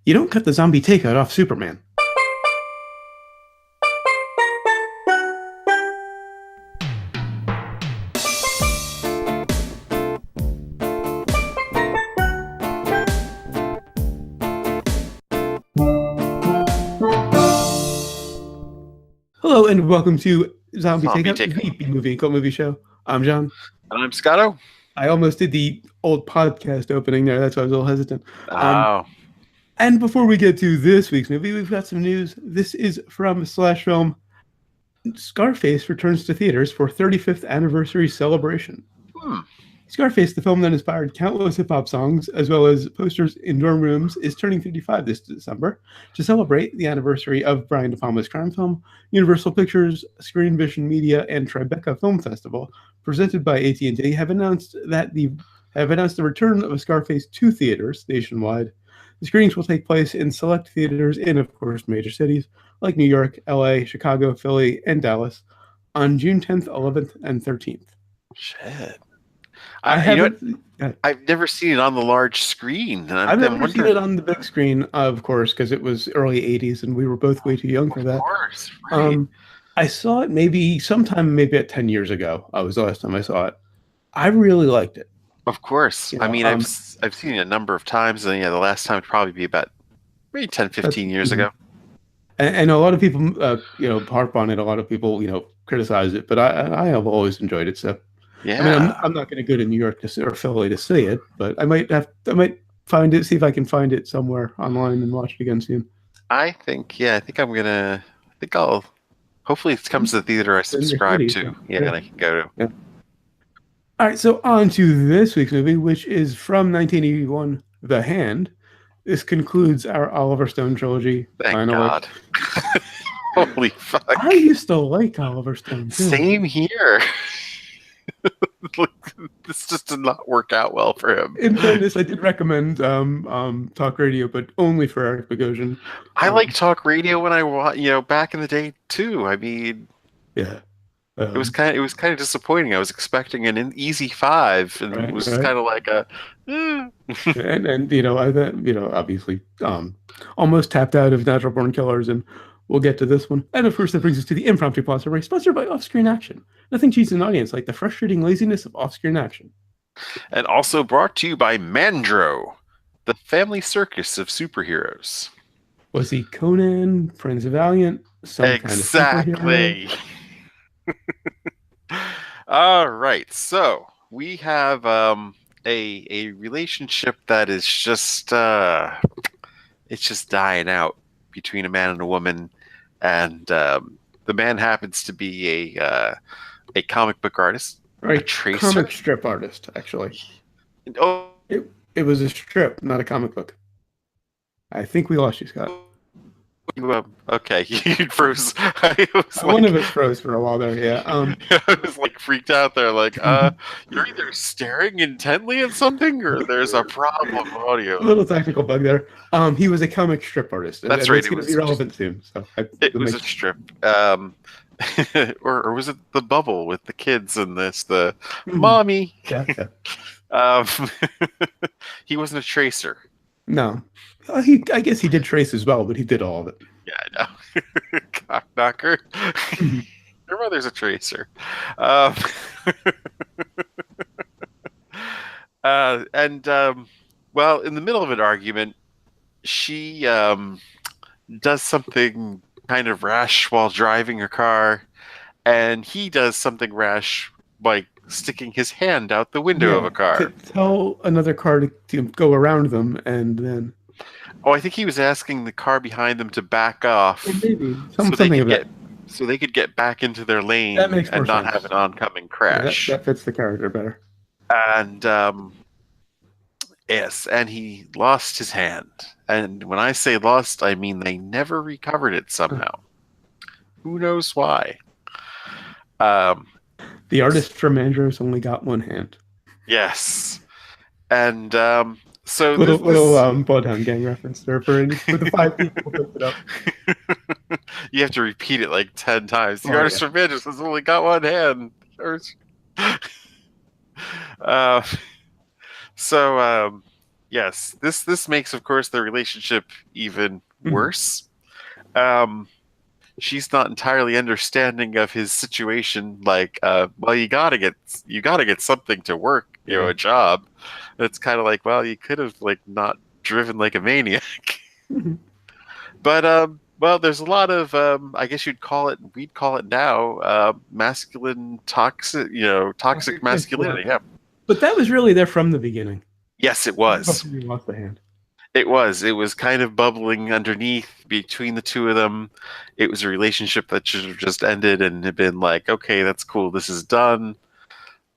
You don't cut the zombie takeout off Superman. Hello and welcome to Zombie Takeout, the B-movie cult movie show. I'm John. And I'm Scotto. I almost did the old podcast opening there. That's why I was a little hesitant. Oh. And before we get to this week's movie, we've got some news. This is from Slash Film. Scarface returns to theaters for 35th anniversary celebration. Scarface, the film that inspired countless hip-hop songs, as well as posters in dorm rooms, is turning 55 this December. To celebrate the anniversary of Brian De Palma's crime film, Universal Pictures, Screen Vision Media, and Tribeca Film Festival, presented by AT&T, have announced the return of Scarface to theaters nationwide. The screenings will take place in select theaters in, of course, major cities like New York, LA, Chicago, Philly, and Dallas on June 10th, 11th, and 13th. Shit. I've never seen it on the large screen. I've never seen it on the big screen, of course, because it was early 80s and we were both way too young for that. Of course, right. I saw it maybe at 10 years ago. Was the last time I saw it. I really liked it. Of course. You know, I mean, I've seen it a number of times, and the last time would probably be about maybe 10, 15 years ago. And a lot of people, harp on it. A lot of people, criticize it, but I have always enjoyed it. So, yeah. I mean, I'm not going to go to New York or Philly to see it, but I might find it, see if I can find it somewhere online and watch it again soon. Hopefully it comes to the theater I subscribe to. And I can go to. Yeah. All right, so on to this week's movie, which is from 1981, The Hand. This concludes our Oliver Stone trilogy. Thank God. Holy fuck. I used to like Oliver Stone, too. Same here. This just did not work out well for him. In fairness, I did recommend talk radio, but only for Eric Bogosian. I like talk radio when I back in the day too. I mean, yeah, it was kind of disappointing. I was expecting an easy 5, and it was kind of like a. and obviously, almost tapped out of Natural Born Killers, and we'll get to this one. And of course, that brings us to the impromptu plot summary, sponsored by Off-Screen Action. Nothing cheats an audience like the frustrating laziness of off-screen action. And also brought to you by Mandro, the family circus of superheroes. Was he Conan, Prince Valiant, some exactly. kind of superhero? All right, so we have a relationship that is just it's just dying out between a man and a woman, and the man happens to be a comic book artist, right? A tracer, comic strip artist, actually. Oh, it was a strip, not a comic book. I think we lost you, Scott. Okay, you froze. One of us froze for a while there. Yeah. I was like freaked out there. Like, you're either staring intently at something, or there's a problem with audio. A little technical bug there. He was a comic strip artist. That's right. It's going to be relevant soon. So it was a strip. Or was it the bubble with the kids and the mommy? Yeah. He wasn't a tracer. No. I guess he did trace as well, but he did all of it. Yeah, I know. Cock knocker. Your mother's a tracer. Well, in the middle of an argument, she does something kind of rash while driving her car, and he does something rash by sticking his hand out the window of a car. To tell another car to go around them, and then... Oh, I think he was asking the car behind them to back off. Maybe. So they could get back into their lane and not have an oncoming crash. Yeah, that fits the character better. And yes, and he lost his hand. And when I say lost, I mean they never recovered it somehow. Who knows why? The artist from Andros only got one hand. Yes. And so little Bloodhound Gang reference there for the 5 people who picked it up. You have to repeat it like 10 times. The artist from Andros has only got one hand. So Yes, this makes, of course, the relationship even Mhm. worse. She's not entirely understanding of his situation. Like, well, you gotta get something to work, Yeah. a job. It's kind of like, well, you could have like not driven like a maniac. Mhm. But well, there's a lot of I guess we'd call it now masculine toxic, toxic Yeah. masculinity. Yeah. But that was really there from the beginning. Yes, it was. Before he lost the hand. It was. It was kind of bubbling underneath between the two of them. It was a relationship that should have just ended and had been like, okay, that's cool. This is done.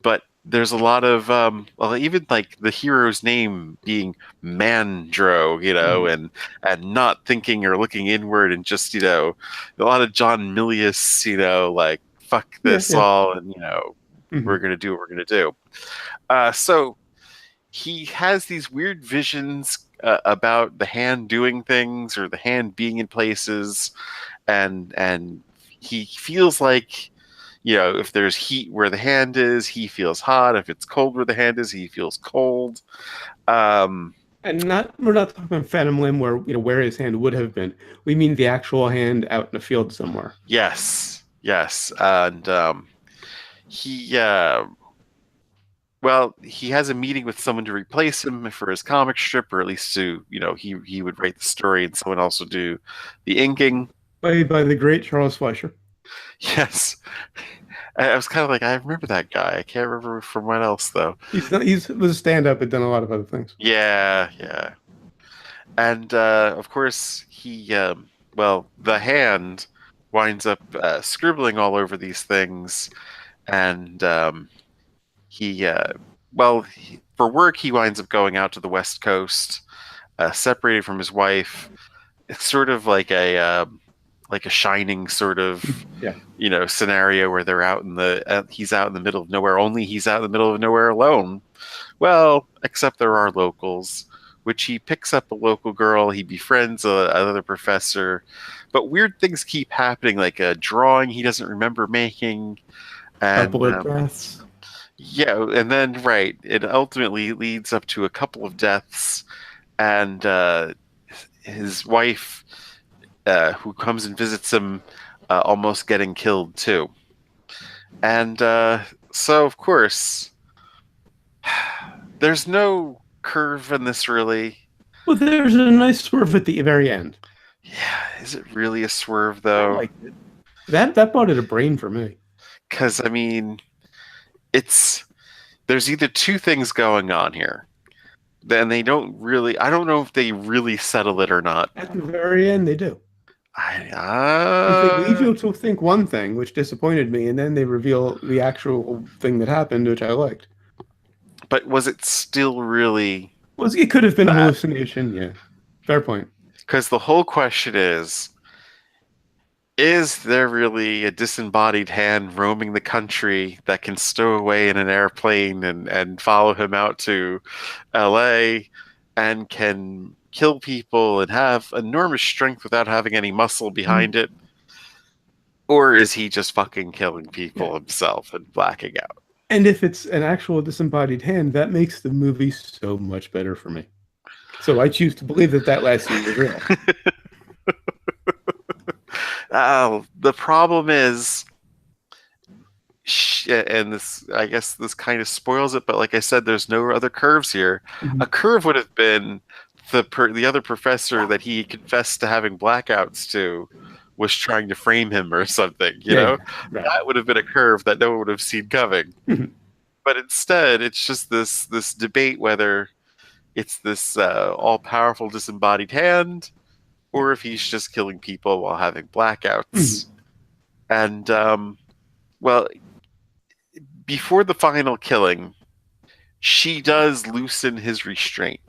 But there's a lot of well, even like the hero's name being Mandro, Mhm. and not thinking or looking inward, and just a lot of John Milius, like fuck Yeah, this yeah. all, and we're Mhm. gonna do what we're gonna do. So he has these weird visions about the hand doing things or the hand being in places, and he feels like if there's heat where the hand is, he feels hot. If it's cold where the hand is, he feels cold. Um, And we're not talking Phantom Limb where where his hand would have been. We mean the actual hand out in a field somewhere. yes, yes, and he well, he has a meeting with someone to replace him for his comic strip, or at least to he would write the story and someone else would do the inking. Played by the great Charles Fleischer. Yes, I was kind of like, I remember that guy. I can't remember from what else though. He's was a stand-up but done a lot of other things. Yeah, yeah. And of course, well, the hand winds up scribbling all over these things, and he, well, for work, he winds up going out to the West Coast, separated from his wife. It's sort of like a Shining sort of, Yeah. scenario where he's out in the middle of nowhere. Only he's out in the middle of nowhere alone. Well, except there are locals, which he picks up a local girl. He befriends another professor, but weird things keep happening, like a drawing he doesn't remember making, Couple and of deaths. yeah, and then right, it ultimately leads up to a couple of deaths, and his wife, who comes and visits him, almost getting killed too, and so of course there's no curve in this really. Well, there's a nice swerve at the very end. Yeah, is it really a swerve I though? liked it. That brought it a brain for me. Because I mean, it's there's either two things going on here. Then they don't really. I don't know if they really settle it or not. At the very end, they do. I Because they leave you to think one thing, which disappointed me, and then they reveal the actual thing that happened, which I liked. but was it still really Was it could have been a that? hallucination? Yeah, fair point. Because the whole question is there really a disembodied hand roaming the country that can stow away in an airplane and follow him out to LA and can kill people and have enormous strength without having any muscle behind it? Or is he just fucking killing people Yeah. himself and blacking out? And if it's an actual disembodied hand, that makes the movie so much better for me. So I choose to believe that that last scene was real. The problem is, and this, I guess this kind of spoils it, but like I said, there's no other curves here. Mhm. A curve would have been the other professor that he confessed to having blackouts to was trying to frame him or something, Yeah, right. That would have been a curve that no one would have seen coming. Mhm. But instead, it's just this debate whether it's this all-powerful disembodied hand or if he's just killing people while having Mhm. blackouts. And well, before the final killing, she does loosen his restraint.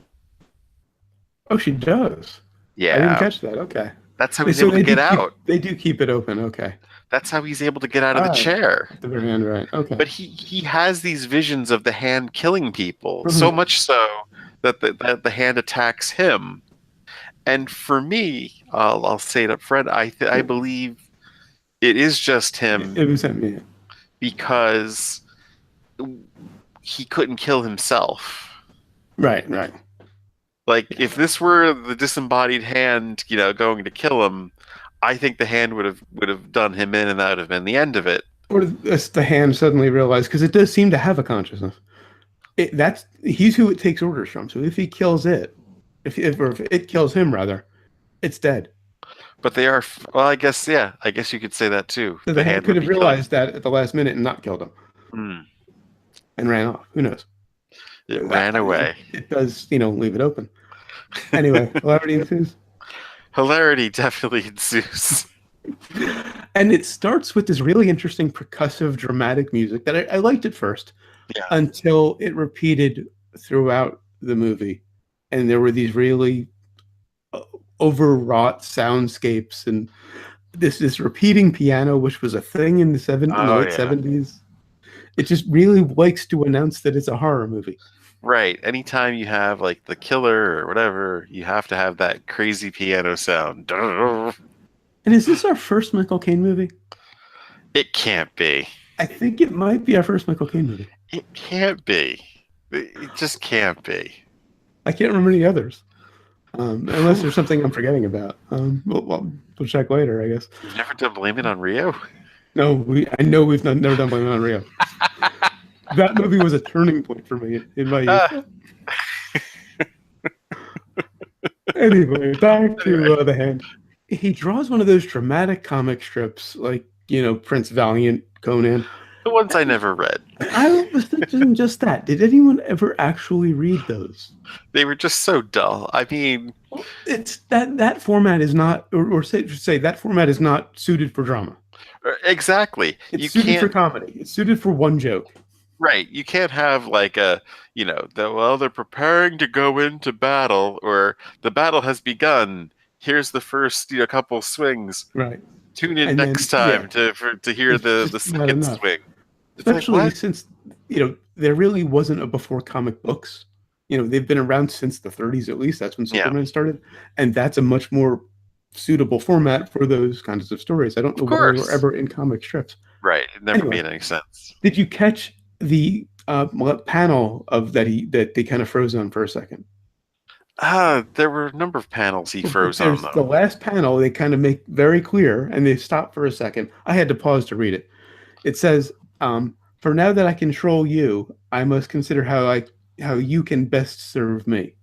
Oh, she does. I didn't Yeah, catch that. Okay. that's how he's So able to get out. they do keep it open. Okay. That's how he's able to get out of the Ah, chair. at the very end, right? Okay. But he has these visions of the hand killing people, so Mhm. much so that the hand attacks him. And for me, I'll say it up front, I believe it is just him It was him. Yeah. because he couldn't kill himself. Right. Right. Like, Yeah. if this were the disembodied hand, going to kill him, I think the hand would have done him in, and that would have been the end of it. Or the hand suddenly realized, because it does seem to have a consciousness. He's who it takes orders from. So if he kills it, or if it kills him rather, it's dead. But they are, well, I guess, yeah, I guess you could say that too. So the The hand hand could would have be killing. realized that at the last minute and not killed him Hmm. and ran off. Who knows? It ran away. It does, leave it open. Anyway, hilarity ensues. Hilarity definitely ensues. And it starts with this really interesting percussive, dramatic music that I liked at first Yeah. until it repeated throughout the movie. And there were these really overwrought soundscapes and this repeating piano, which was a thing in the late 70s. It just really likes to announce that it's a horror movie. Right. Anytime you have like the killer or whatever, you have to have that crazy piano sound. And is this our first Michael Caine movie? It can't be. I think it might be our first Michael Caine movie. It can't be. It just can't be. I can't remember any others. Unless there's something I'm forgetting about. We'll check later, I guess. You've never done Blame It on Rio? No, I know we've never done Blame It on Rio. That movie was a turning point for me in my youth. Anyway, back to the hand. He draws one of those dramatic comic strips, like Prince Valiant, Conan. The ones I never read. I was thinking just that. Did anyone ever actually read those? They were just so dull. I mean, it's that format is not, or say that format is not suited for drama. Exactly. It's suited for comedy. It's suited for one joke. Right. You can't have like they're preparing to go into battle, or the battle has begun. Here's the first couple swings. Right. Tune in next time to hear the second swing. Especially since there really wasn't a before comic books. They've been around since the 30s at least. That's when Superman started, and that's a much more suitable format for those kinds of stories. I don't know whether they were ever in comic strips. Right. It never made any sense. Did you catch the panel that they kind of froze on for a second? There were a number of panels he froze on, though. The last panel they kind of make very clear, and they stop for a second. I had to pause to read it. It says, "For now that I control you, I must consider how you can best serve me,"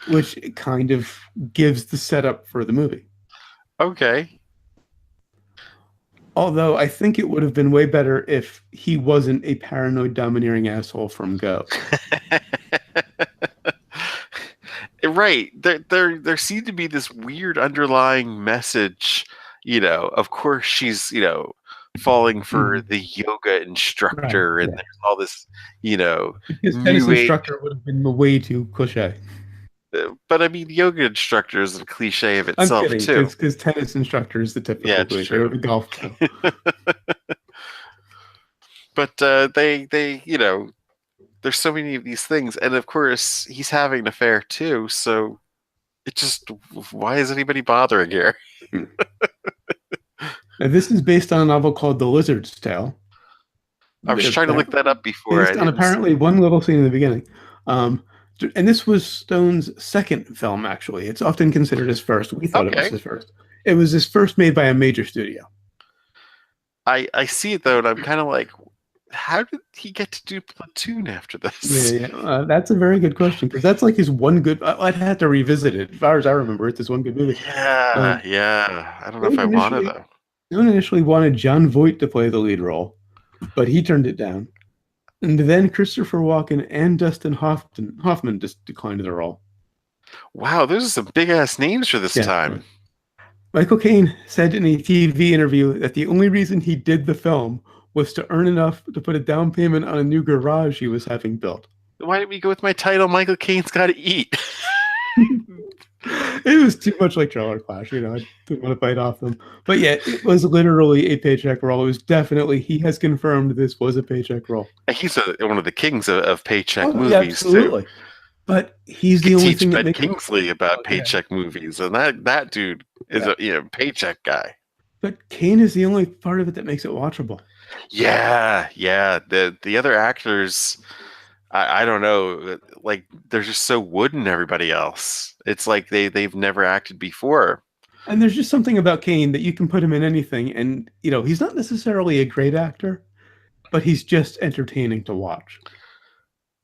which kind of gives the setup for the movie. Okay. Although I think it would have been way better if he wasn't a paranoid, domineering asshole from Go. Right. There seemed to be this weird underlying message. Of course she's, falling for the yoga instructor, and there's all this, His tennis instructor would have been way too cliche. But I mean, yoga instructor is a cliche of itself, too. Because tennis instructor is the typical cliche of golf. But they there's so many of these things, and of course he's having an affair too. So it just, why is anybody bothering here? Now, this is based on a novel called The Lizard's Tale. I was trying to look that up before. Based on apparently one little scene in the beginning. And this was Stone's second film, actually. It's often considered his first. We thought it was his first. It was his first made by a major studio. I see it, though, and I'm kind of like, how did he get to do Platoon after this? Yeah. That's a very good question, because that's like his one good... I'd have to revisit it. As far as I remember, it's his one good movie. Yeah. I don't know if I want to, though. Stone initially wanted Jon Voight to play the lead role, but he turned it down. And then Christopher Walken and Dustin Hoffman just declined the role. Wow, those are some big-ass names for this time. Michael Caine said in a TV interview that the only reason he did the film was to earn enough to put a down payment on a new garage he was having built. Why didn't we go with my title, Michael Caine's Gotta Eat? It was too much like Trailer Clash, I didn't want to bite off them. But yeah, it was literally a paycheck role. It was definitely, he has confirmed this was a paycheck role. He's one of the kings of paycheck movies, absolutely. Too. But he's the only thing that makes Kingsley about paycheck movies, and that dude is a paycheck guy. But Caine is the only part of it that makes it watchable. Yeah. The other actors, I don't know. Like they're just so wooden. Everybody else, it's like they've never acted before. And there's just something about Kane that you can put him in anything, and he's not necessarily a great actor, but he's just entertaining to watch.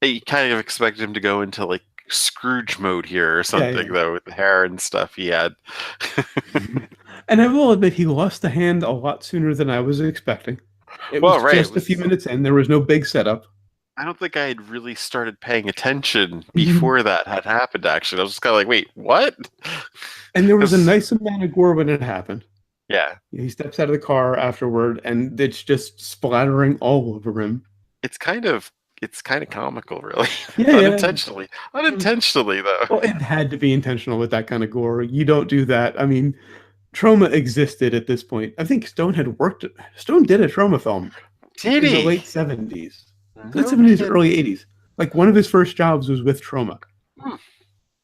You kind of expected him to go into like Scrooge mode here or something, though, with the hair and stuff he had. And I will admit, he lost the hand a lot sooner than I was expecting. It was just a few minutes in. There was no big setup. I don't think I had really started paying attention before that had happened, actually. I was just kind of like, wait, what? And there was a nice amount of gore when it happened. Yeah. He steps out of the car afterward, and it's just splattering all over him. It's kind of comical, really. Yeah, unintentionally. Yeah. Unintentionally, though. Well, it had to be intentional with that kind of gore. You don't do that. I mean, trauma existed at this point. I think Stone did a trauma film. Did he? In the late 70s. Late 70s, early 80s. Like, one of his first jobs was with Trauma.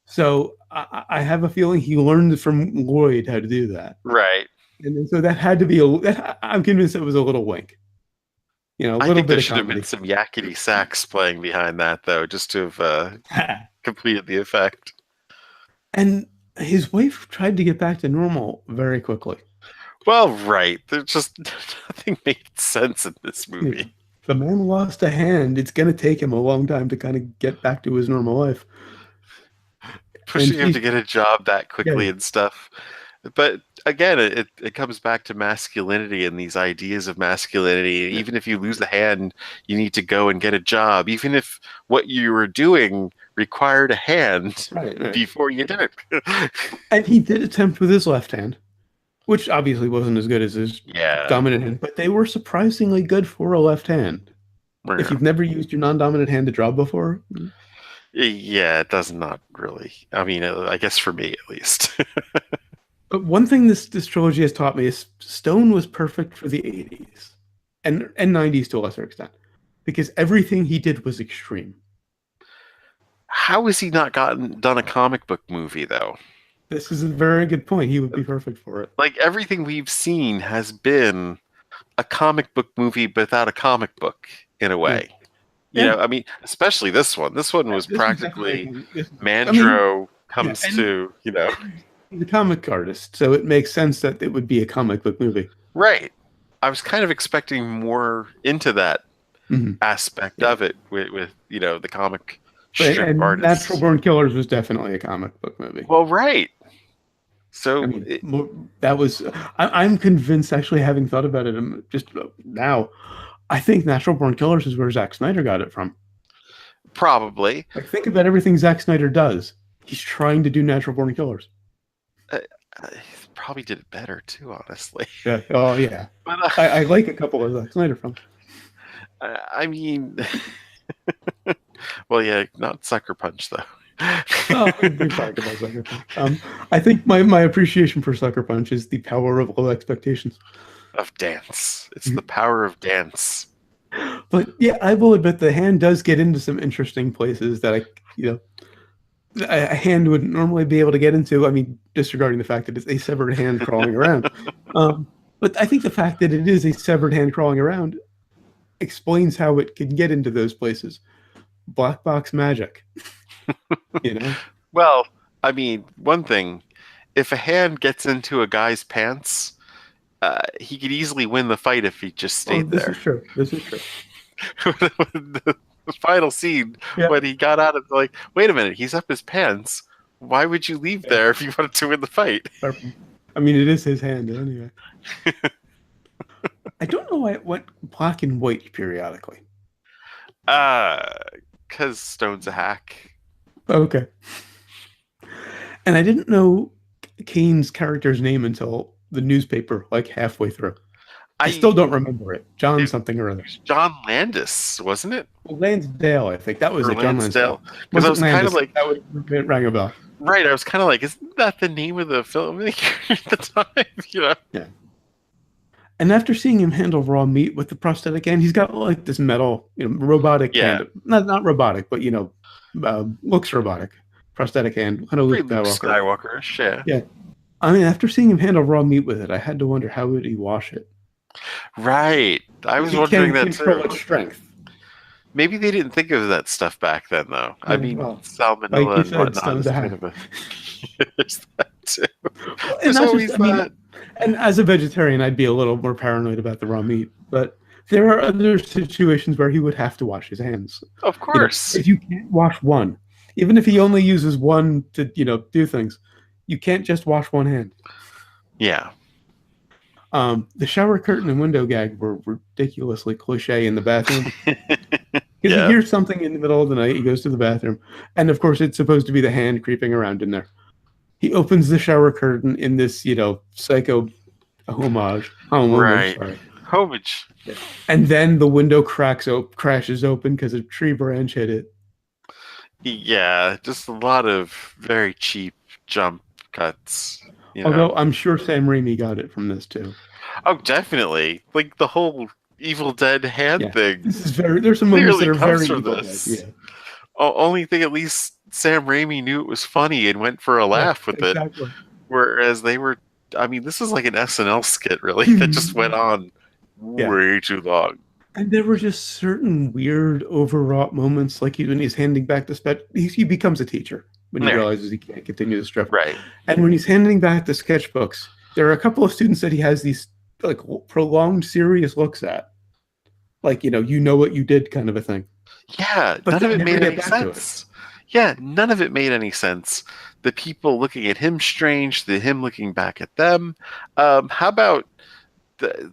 So I have a feeling he learned from Lloyd how to do that. Right. And so that had to be I'm convinced it was a little wink. A little I think bit there of should have been some yakety sax playing behind that, though, just to have completed the effect. And his wife tried to get back to normal very quickly. Well, right. There's just nothing made sense in this movie. Yeah. The man lost a hand. It's going to take him a long time to kind of get back to his normal life. Pushing him to get a job that quickly and stuff. But again, it comes back to masculinity and these ideas of masculinity. Yeah. Even if you lose a hand, you need to go and get a job. Even if what you were doing required a hand before you did it. And he did attempt with his left hand, which obviously wasn't as good as his dominant hand, but they were surprisingly good for a left hand. Yeah. If you've never used your non-dominant hand to draw before. Yeah, it does not really. I mean, I guess for me at least. But one thing this trilogy has taught me is Stone was perfect for the 80s and 90s to a lesser extent, because everything he did was extreme. How has he not done a comic book movie, though? This is a very good point. He would be perfect for it. Like, everything we've seen has been a comic book movie without a comic book, in a way. Yeah. You know, I mean, especially this one. This one was practically Mandro comes to, He's a comic artist, so it makes sense that it would be a comic book movie. Right. I was kind of expecting more into that aspect of it with the comic strip artist. Natural Born Killers was definitely a comic book movie. Well, right. So that was. I'm convinced, actually, having thought about it just now, I think Natural Born Killers is where Zack Snyder got it from. Probably. Like, think about everything Zack Snyder does. He's trying to do Natural Born Killers. He probably did it better too, honestly. Yeah. Oh, yeah. But, I like a couple of Zack Snyder films. I mean, well, yeah, not Sucker Punch though. We've talked about Sucker Punch. I think my appreciation for Sucker Punch is the power of low expectations. Of dance. It's the power of dance. But yeah, I will admit the hand does get into some interesting places that a hand wouldn't normally be able to get into. I mean, disregarding the fact that it's a severed hand crawling around. But I think the fact that it is a severed hand crawling around explains how it can get into those places. Black box magic. Well, I mean, one thing, if a hand gets into a guy's pants, he could easily win the fight if he just stayed there. This is true. The final scene when he got out of wait a minute, he's up his pants. Why would you leave there if you wanted to win the fight? I mean, it is his hand anyway. I don't know why it went black and white periodically. Because Stone's a hack. Okay. And I didn't know Kane's character's name until the newspaper, halfway through. I still don't remember it. John something or other. John Landis, wasn't it? Well, Lansdale, I think. That was it. John Lansdale. Because I was kind of that would rang a bell. Right. I was kind of like, isn't that the name of the filmmaker at the time? Yeah. And after seeing him handle raw meat with the prosthetic hand, he's got this metal, robotic hand. Not robotic, but looks robotic. Prosthetic hand. Kind of Luke Skywalker-ish, yeah. I mean, after seeing him handle raw meat with it, I had to wonder how would he wash it. Right. I was wondering that too. Strength. Maybe they didn't think of that stuff back then, though. I Yeah, mean, well, like salmonella you and said, whatnot stones is to kind have. of a. There's that too. Well, and There's not just, always I mean, that. and as a vegetarian, I'd be a little more paranoid about the raw meat. But there are other situations where he would have to wash his hands. Of course. If you can't wash one, even if he only uses one to, do things, you can't just wash one hand. Yeah. The shower curtain and window gag were ridiculously cliche in the bathroom. Because he Yeah. hears something in the middle of the night, he goes to the bathroom, and of course it's supposed to be the hand creeping around in there. He opens the shower curtain in this, psycho homage, Right. sorry. Homage. And then the window crashes open because a tree branch hit it. Yeah, just a lot of very cheap jump cuts. Although I'm sure Sam Raimi got it from this too. Oh, definitely. Like the whole Evil Dead hand thing. This is there's some moments that are very from Evil this. Dead. Yeah. Only thing, at least Sam Raimi knew it was funny and went for a laugh with it. Whereas they were, I mean, this is like an SNL skit, really, that just went on way too long. And there were just certain weird, overwrought moments, like when he's handing back the he becomes a teacher when he realizes he can't continue the strip. Right. And when he's handing back the sketchbooks, there are a couple of students that he has these like prolonged, serious looks at, like you know what you did, kind of a thing. Yeah, but none of it made any sense. Yeah, none of it made any sense. The people looking at him strange, him looking back at them. How about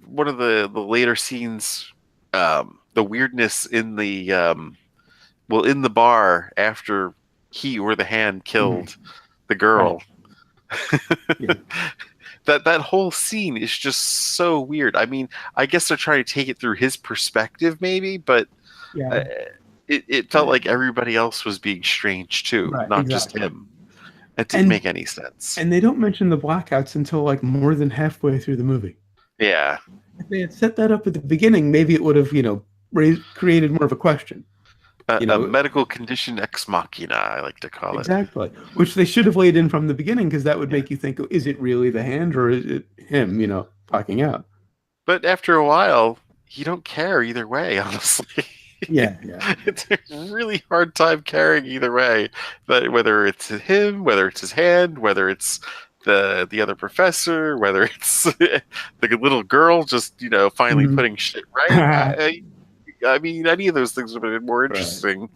one of the later scenes? The weirdness in the in the bar after he or the hand killed the girl. Right. That whole scene is just so weird. I mean, I guess they're trying to take it through his perspective, maybe, but it felt like everybody else was being strange too, not just him. It didn't make any sense. And they don't mention the blackouts until like more than halfway through the movie. Yeah. If they had set that up at the beginning, maybe it would have, created more of a question. A medical condition ex machina, I like to call it. Exactly. Which they should have laid in from the beginning, because that would make you think, is it really the hand or is it him, blacking out? But after a while, you don't care either way, honestly. Yeah. It's a really hard time caring either way. But whether it's him, whether it's his hand, whether it's the other professor, whether it's the little girl just finally putting shit right. I mean, any of those things would have been more interesting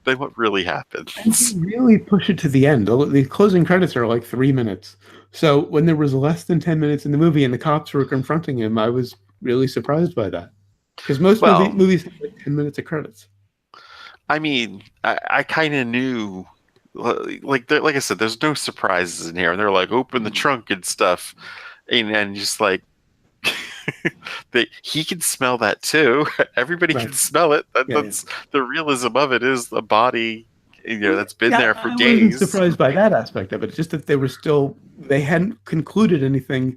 than what really happened. And they really push it to the end. The closing credits are like 3 minutes. So when there was less than 10 minutes in the movie and the cops were confronting him, I was really surprised by that. Because most movies have like 10 minutes of credits. I mean, I kind of knew, like I said, there's no surprises in here. And they're like, open the trunk and stuff. And just like, he can smell that too. Everybody can smell it. That's the realism of it, is a body, that's been there for days. I wasn't surprised by that aspect of it. It's just that they hadn't concluded anything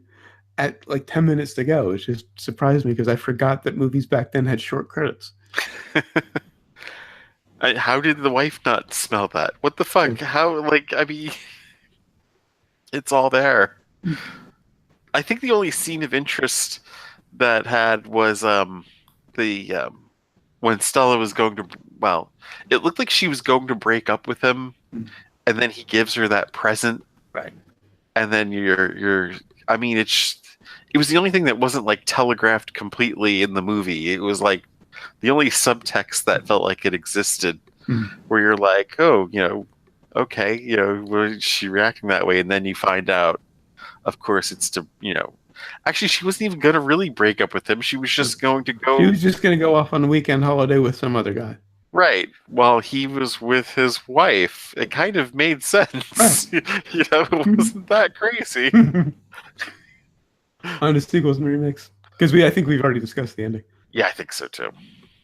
at like 10 minutes to go. It just surprised me because I forgot that movies back then had short credits. How did the wife not smell that? What the fuck? How, I mean, it's all there. I think the only scene of interest that had was when Stella was going to, it looked like she was going to break up with him, and then he gives her that present. Right. And then I mean, it was the only thing that wasn't like telegraphed completely in the movie. It was like the only subtext that felt like it existed, where you're like, oh, okay, was she reacting that way? And then you find out, of course, it's to, actually, she wasn't even going to really break up with him. She was just going to go. She was just going to go off on a weekend holiday with some other guy. Right. While he was with his wife. It kind of made sense. Right. It wasn't that crazy. On the sequels and remakes. Because I think we've already discussed the ending. Yeah, I think so too.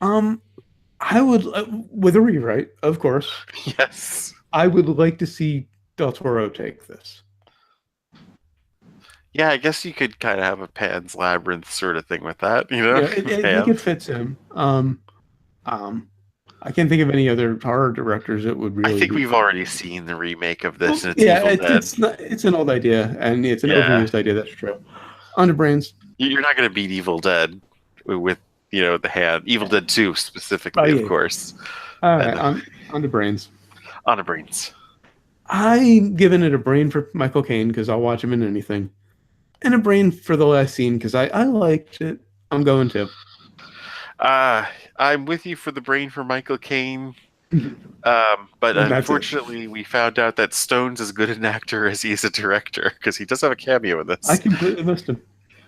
I would, with a rewrite, of course. Yes. I would like to see Del Toro take this. Yeah, I guess you could kind of have a Pan's Labyrinth sort of thing with that, Yeah, I think it fits him. I can't think of any other horror directors that would really. I think we've already seen the remake of this. And it's an old idea, and it's an overused idea. That's true. On to Brains. You're not going to beat Evil Dead with The Hand, Evil Dead 2 specifically, of course. All right, on to brains. On to brains. I'm giving it a brain for Michael Caine because I'll watch him in anything, and a brain for the last scene because I liked it. I'm going to. I'm with you for the brain for Michael Caine. But unfortunately, we found out that Stone's as good an actor as he is a director because he does have a cameo in this. I completely missed him.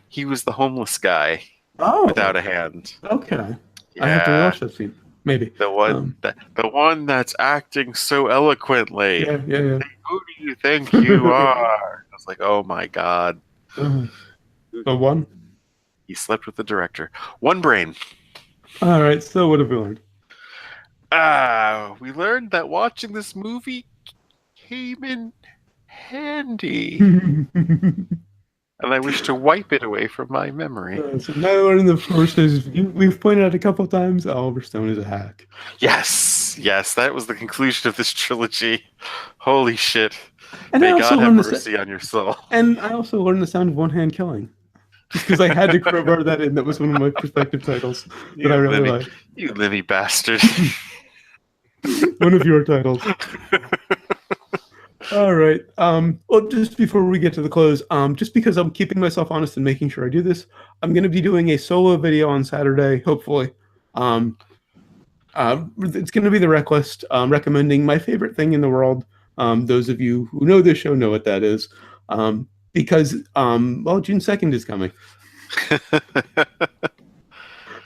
He was the homeless guy without a hand. Okay, yeah. I have to watch that scene. Maybe the one that's acting so eloquently. Yeah. Who do you think you are? I was like, oh my god. The one. He slept with the director. One brain. All right. So what have we learned? We learned that watching this movie came in handy. And I wish to wipe it away from my memory. So now learning the first is we've pointed out a couple of times Oliver Stone is a hack. Yes, that was the conclusion of this trilogy. Holy shit. And May God have mercy on your soul. And I also learned the sound of one hand killing. Just because I had to crowbar that in. That was one of my perspective titles that I really liked. You Libby bastard. One of your titles. All right. Well, just before we get to the close, just because I'm keeping myself honest and making sure I do this, I'm going to be doing a solo video on Saturday, hopefully. It's going to be the rec list, recommending my favorite thing in the world. Those of you who know this show know what that is. Because, June 2nd is coming.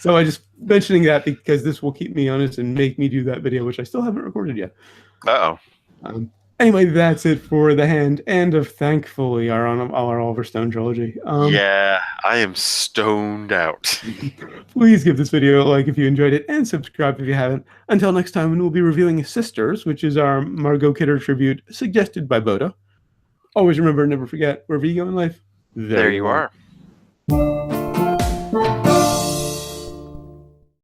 So I just mentioning that because this will keep me honest and make me do that video, which I still haven't recorded yet. Uh-oh. Anyway, that's it for The Hand and of thankfully our Oliver Stone trilogy. Yeah, I am stoned out. Please give this video a like if you enjoyed it and subscribe if you haven't. Until next time, when we'll be reviewing Sisters, which is our Margot Kidder tribute suggested by Boda. Always remember, never forget, wherever you go in life, there you are.